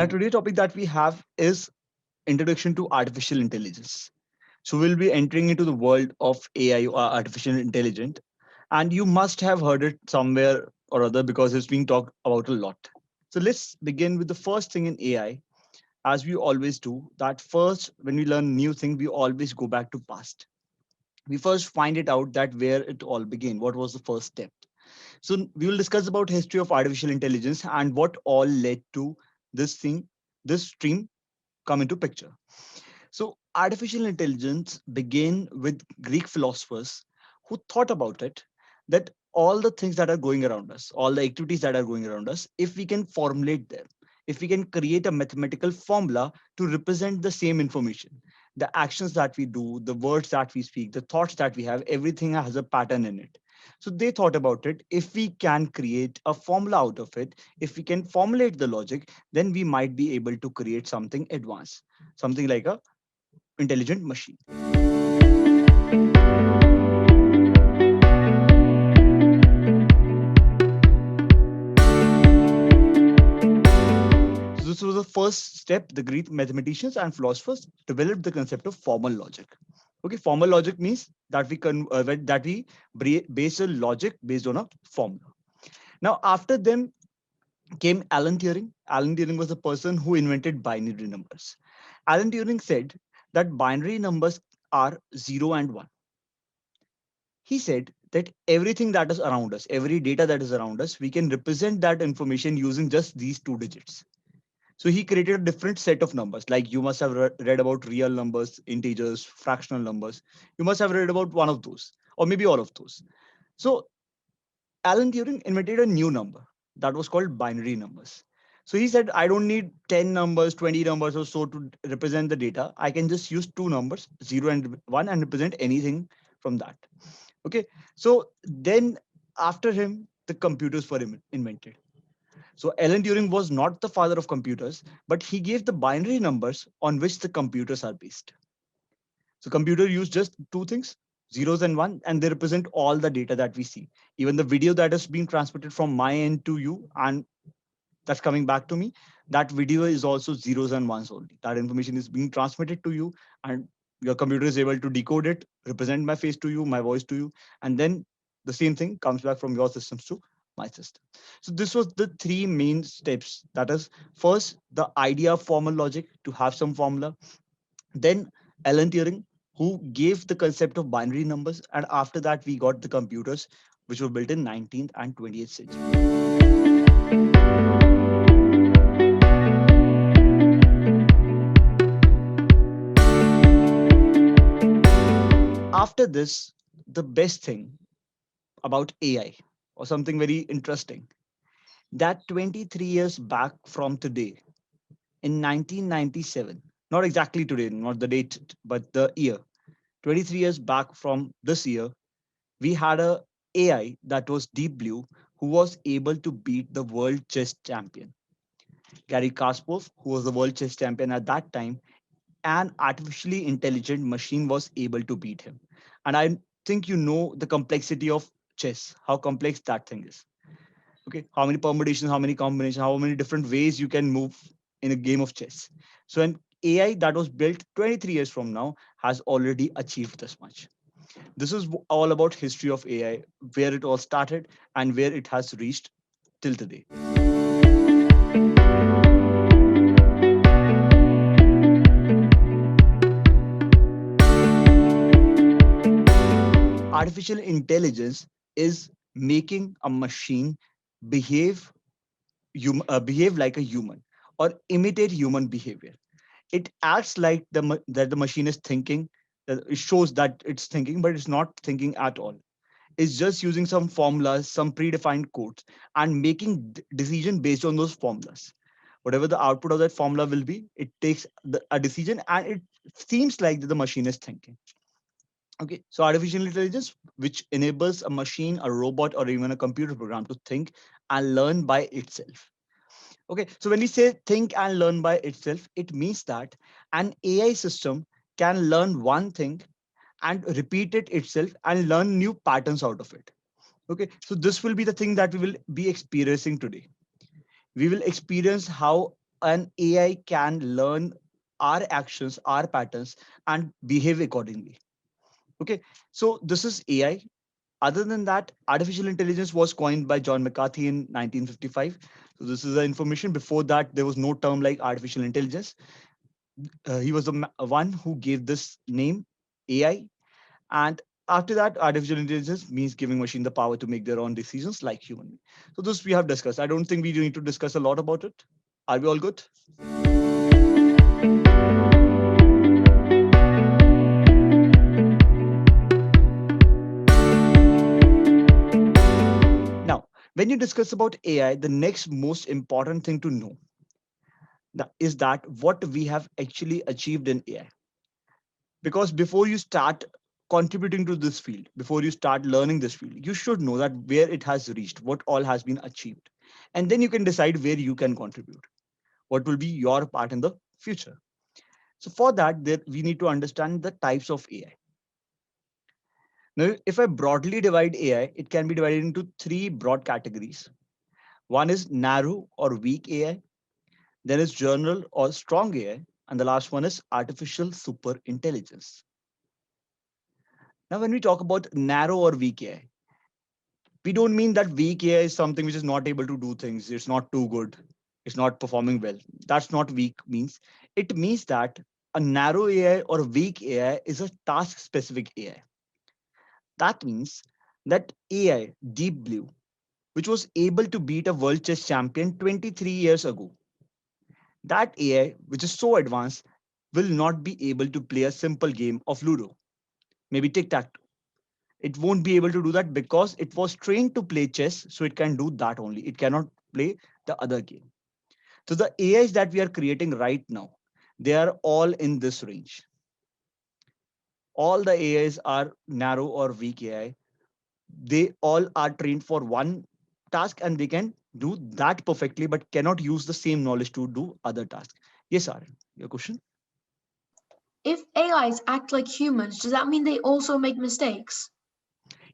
Now, today's topic that we have is introduction to artificial intelligence. So we'll be entering into the world of AI or artificial intelligence, and you must have heard it somewhere or other because it's being talked about a lot. So let's begin with the first thing in AI, as we always do. That first, when we learn new thing, we always go back to past. We first find it out that where it all began. What was the first step? So we will discuss about history of artificial intelligence and what all led to this thing, this stream come into picture. So artificial intelligence began with Greek philosophers who thought about it that all the things that are going around us, all the activities that are going around us, if we can formulate them, if we can create a mathematical formula to represent the same information, the actions that we do, the words that we speak, the thoughts that we have, everything has a pattern in it. So they thought about it. If we can create a formula out of it, if we can formulate the logic, then we might be able to create something advanced, something like a intelligent machine. So this was the first step. The Greek mathematicians and philosophers developed the concept of formal logic. Okay, formal logic means that we base a logic based on a formula. Now, after them came Alan Turing. Alan Turing was the person who invented binary numbers. Alan Turing said that binary numbers are 0 and 1. He said that everything that is around us, every data that is around us, we can represent that information using just these two digits. So he created a different set of numbers. Like you must have read about real numbers, integers, fractional numbers. You must have read about one of those, or maybe all of those. So Alan Turing invented a new number that was called binary numbers. So he said, I don't need 10 numbers, 20 numbers or so to represent the data. I can just use two numbers, 0 and 1, and represent anything from that. Okay. So then after him, the computers were invented. So Alan Turing was not the father of computers, but he gave the binary numbers on which the computers are based. So computer use just two things, zeros and one, and they represent all the data that we see. Even the video that is being transmitted from my end to you and that's coming back to me, that video is also zeros and ones only. That information is being transmitted to you and your computer is able to decode it, represent my face to you, my voice to you, and then the same thing comes back from your systems to my system. So this was the three main steps. That is, first, the idea of formal logic to have some formula. Then Alan Turing, who gave the concept of binary numbers, and after that we got the computers, which were built in 19th and 20th century. After this, the best thing about AI, or something very interesting, that 23 years back from today, in 1997, not exactly today, not the date, but the year, 23 years back from this year, we had a AI that was Deep Blue who was able to beat the world chess champion. Gary Kasparov, who was the world chess champion at that time, an artificially intelligent machine was able to beat him. And I think you know the complexity of chess, how complex that thing is. Okay, how many permutations, how many combinations, how many different ways you can move in a game of chess. So an AI that was built 23 years from now has already achieved this much. This is all about history of AI, where it all started and where it has reached till today. Artificial intelligence is making a machine behave behave like a human or imitate human behavior. It acts like that the machine is thinking. That it shows that it's thinking, but it's not thinking at all. It's just using some formulas, some predefined codes, and making decision based on those formulas. Whatever the output of that formula will be, it takes a decision, and it seems like that the machine is thinking. Okay, so artificial intelligence, which enables a machine, a robot, or even a computer program to think and learn by itself. Okay, so when we say think and learn by itself, it means that an AI system can learn one thing and repeat it itself and learn new patterns out of it. Okay, so this will be the thing that we will be experiencing today. We will experience how an AI can learn our actions, our patterns, and behave accordingly. Okay, so this is AI. Other than that, artificial intelligence was coined by John McCarthy in 1955. So this is the information. Before that, there was no term like artificial intelligence. He was the one who gave this name, AI. And after that, artificial intelligence means giving machine the power to make their own decisions like human. So this we have discussed. I don't think we need to discuss a lot about it. Are we all good? Now, when you discuss about AI, the next most important thing to know is that what we have actually achieved in AI. Because before you start contributing to this field, before you start learning this field, you should know that where it has reached, what all has been achieved. And then you can decide where you can contribute, what will be your part in the future. So for that, we need to understand the types of AI. Now, if I broadly divide AI, it can be divided into three broad categories. One is narrow or weak AI, then is general or strong AI, and the last one is artificial super intelligence. Now, when we talk about narrow or weak AI, we don't mean that weak AI is something which is not able to do things. It's not too good. It's not performing well. That's not weak means. It means that a narrow AI or weak AI is a task specific AI. That means that AI, Deep Blue, which was able to beat a world chess champion 23 years ago, that AI, which is so advanced, will not be able to play a simple game of Ludo, maybe tic tac. It won't be able to do that because it was trained to play chess, so it can do that only. It cannot play the other game. So the AIs that we are creating right now, they are all in this range. All the AIs are narrow or weak AI. They all are trained for one task and they can do that perfectly, but cannot use the same knowledge to do other tasks. Yes, Aaron, your question? If AIs act like humans, does that mean they also make mistakes?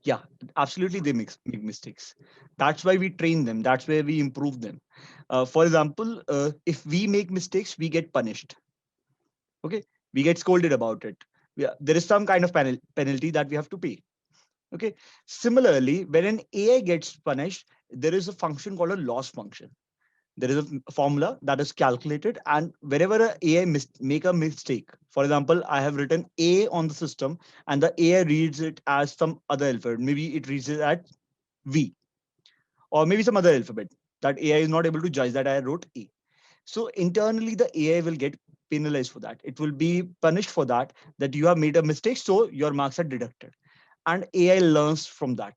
Yeah, absolutely. They make mistakes. That's why we train them. That's where we improve them. For example, if we make mistakes, we get punished. Okay, we get scolded about it. There is some kind of penalty that we have to pay. Okay. Similarly, when an AI gets punished, there is a function called a loss function. There is a formula that is calculated, and wherever a AI make a mistake, for example, I have written A on the system, and the AI reads it as some other alphabet. Maybe it reads it at V, or maybe some other alphabet that AI is not able to judge that I wrote A. So internally, the AI will get penalized for that. It will be punished for that, that you have made a mistake, so your marks are deducted. And AI learns from that.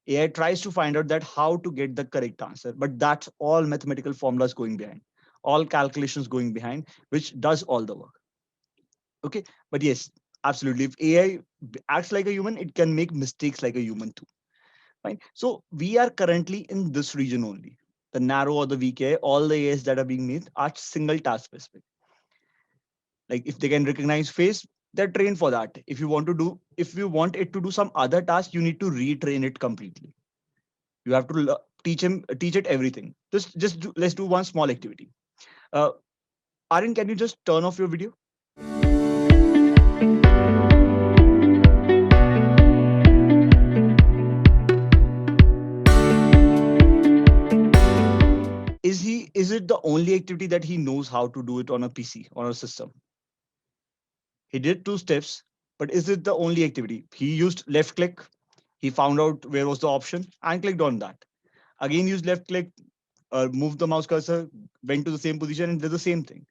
AI tries to find out that how to get the correct answer, but that's all mathematical formulas going behind, all calculations going behind, which does all the work. Okay, but yes, absolutely. If AI acts like a human, it can make mistakes like a human too. Fine. So we are currently in this region only. The narrow or the weak AI, all the AIs that are being made are single task specific. Like if they can recognize face, they're trained for that. If you want it to do some other task, you need to retrain it completely. You have to teach it everything. Let's do one small activity. Uh, Aryan, can you just turn off your video? Is it the only activity that he knows how to do it on a PC, on a system? He did two steps, but is it the only activity? He used left click. He found out where was the option and clicked on that. Again, used left click, moved the mouse cursor, went to the same position and did the same thing.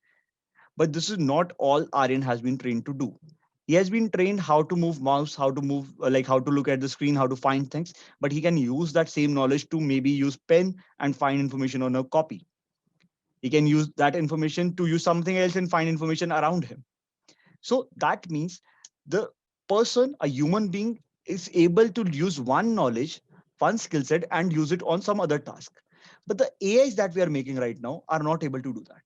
But this is not all Aryan has been trained to do. He has been trained how to move mouse, how to move, like how to look at the screen, how to find things. But he can use that same knowledge to maybe use pen and find information on a copy. He can use that information to use something else and find information around him. So that means the person, a human being, is able to use one knowledge, one skill set, and use it on some other task. But the AIs that we are making right now are not able to do that.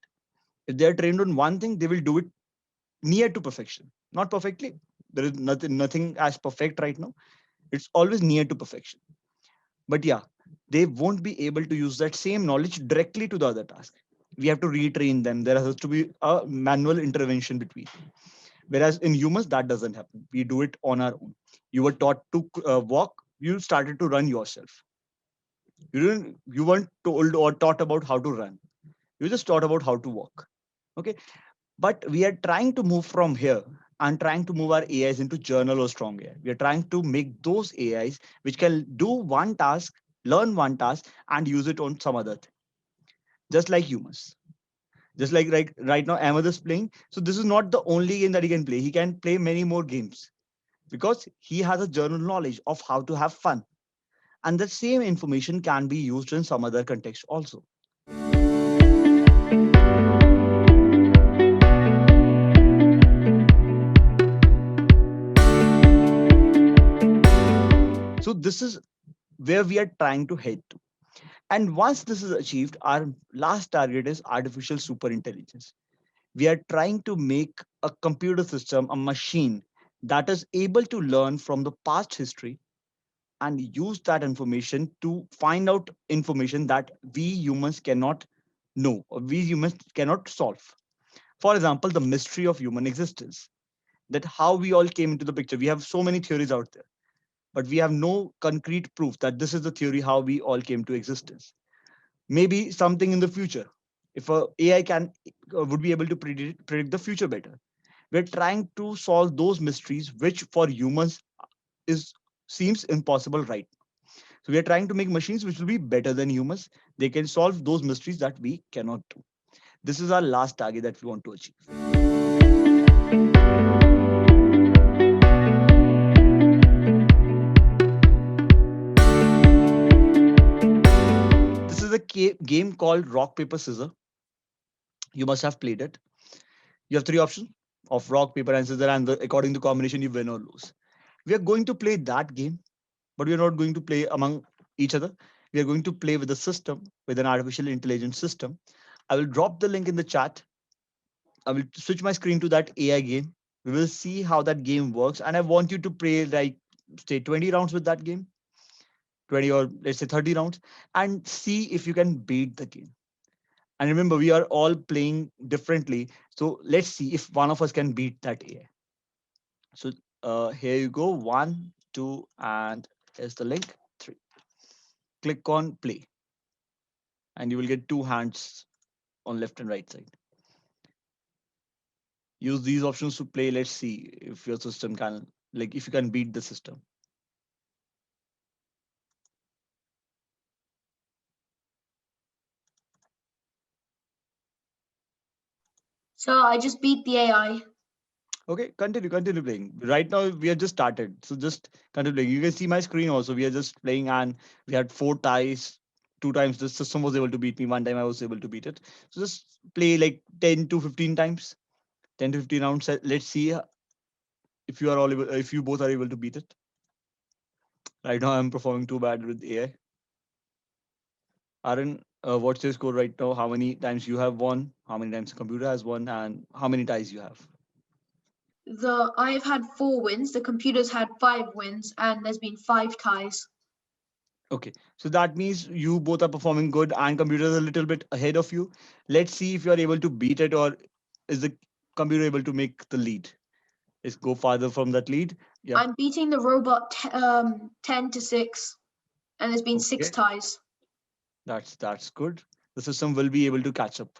If they are trained on one thing, they will do it near to perfection. Not perfectly. There is nothing as perfect right now. It's always near to perfection. But yeah, they won't be able to use that same knowledge directly to the other task. We have to retrain them. There has to be a manual intervention between. Whereas in humans, that doesn't happen. We do it on our own. You were taught to walk, you started to run yourself. You weren't told or taught about how to run. You just taught about how to walk. Okay. But we are trying to move from here and trying to move our AIs into journal or strong AI. We are trying to make those AIs which can do one task, learn one task, and use it on some other thing, just like humans. Just like right now, Ahmed is playing. So this is not the only game that he can play. He can play many more games because he has a general knowledge of how to have fun. And that same information can be used in some other context also. So this is where we are trying to head to. And once this is achieved, our last target is artificial superintelligence. We are trying to make a computer system, a machine that is able to learn from the past history and use that information to find out information that we humans cannot know or we humans cannot solve. For example, the mystery of human existence, that how we all came into the picture. We have so many theories out there, but we have no concrete proof that this is the theory how we all came to existence. Maybe something in the future, if a AI can would be able to predict the future better. We're trying to solve those mysteries which for humans is seems impossible right. So we are trying to make machines which will be better than humans. They can solve those mysteries that we cannot do. This is our last target that we want to achieve. This is a game called Rock Paper Scissors. You must have played it. You have three options of rock, paper, and scissors, and according to combination, you win or lose. We are going to play that game, but we are not going to play among each other. We are going to play with a system, with an artificial intelligence system. I will drop the link in the chat. I will switch my screen to that AI game. We will see how that game works. And I want you to play like say 20 rounds with that game, 20 or let's say 30 rounds, and see if you can beat the game. And remember, we are all playing differently. So let's see if one of us can beat that AI. So here you go. One, two, and here's the link. Three. Click on play, and you will get two hands on left and right side. Use these options to play. Let's see if your system can, like, if you can beat the system. So I just beat the AI. Okay, continue playing. Right now we have just started, so just continue playing. You can see my screen also. We are just playing, and we had four ties. Two times the system was able to beat me. One time I was able to beat it. So just play like 10 to 15 times, 10 to 15 rounds. Let's see if you are all able, if you both are able to beat it. Right now I'm performing too bad with AI. Aaron, what's your score right now? How many times you have won? How many times the computer has won? And how many ties you have? I've had 4 wins, the computer's had 5 wins, and there's been 5 ties. Okay, so that means you both are performing good and computer is a little bit ahead of you. Let's see if you are able to beat it or is the computer able to make the lead? Let's go farther from that lead. Yeah. I'm beating the robot 10 to 6, and there's been six Okay, ties. that's good. The system will be able to catch up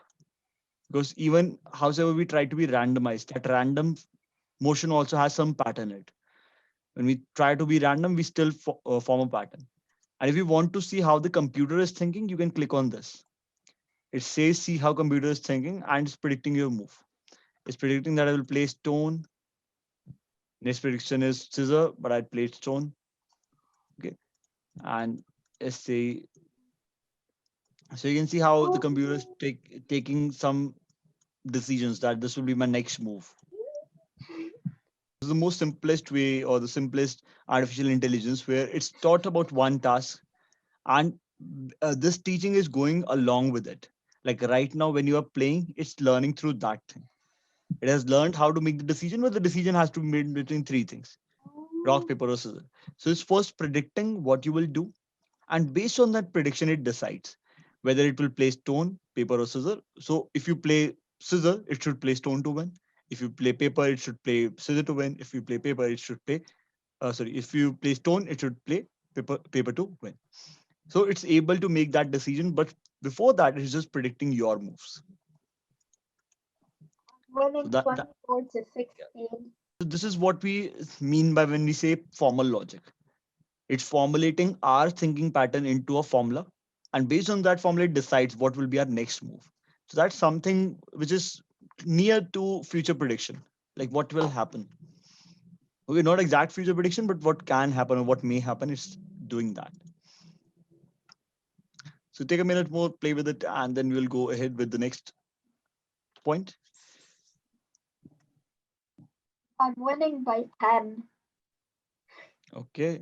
because even however we try to be randomized, that random motion also has some pattern in it. When we try to be random, we still form a pattern. And if you want to see how the computer is thinking, you can click on this. It says see how computer is thinking and it's predicting your move. It's predicting that I will play stone. Next prediction is scissor, but I played stone. Okay. And let's say so you can see how the computer is taking some decisions that this will be my next move. This is the most simplest way or the simplest artificial intelligence where it's taught about one task and this teaching is going along with it. Like right now when you are playing, it's learning through that thing. It has learned how to make the decision, but the decision has to be made between three things: rock, paper, or scissors. So it's first predicting what you will do, and based on that prediction, it decides whether it will play stone, paper or scissor. So if you play scissor, it should play stone to win. If you play paper, it should play scissor to win. If you play paper, it should play if you play stone, it should play paper to win. So it's able to make that decision, but before that, it's just predicting your moves. So Winning that 24 to yeah. 16. So this is what we mean by when we say formal logic. It's formulating our thinking pattern into a formula, and based on that formula, it decides what will be our next move. So that's something which is near to future prediction, like what will happen. Okay, not exact future prediction, but what can happen or what may happen is doing that. So take a minute more, play with it, and then we'll go ahead with the next point. I'm winning by 10. Okay.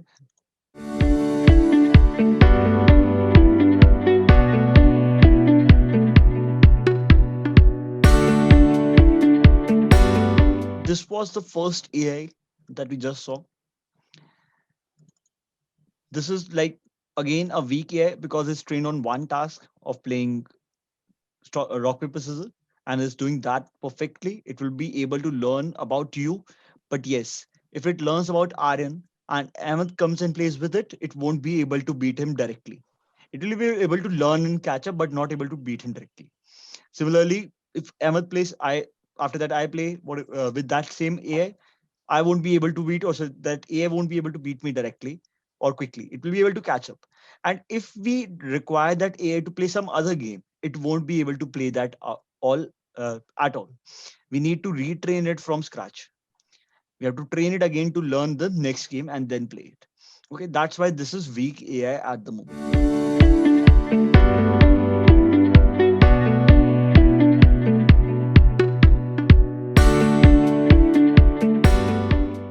This was the first AI that we just saw. This is like again a weak AI because it's trained on one task of playing rock paper scissors and is doing that perfectly. It will be able to learn about you, but yes, if it learns about Aryan and Ahmed comes and plays with it, it won't be able to beat him directly. It will be able to learn and catch up, but not able to beat him directly. Similarly, if Ahmed plays, I after that I play with that same AI, I won't be able to beat, or so that AI won't be able to beat me directly or quickly. It will be able to catch up. And if we require that AI to play some other game, it won't be able to play that all at all. We need to retrain it from scratch. We have to train it again to learn the next game and then play it. Okay, that's why this is weak AI at the moment.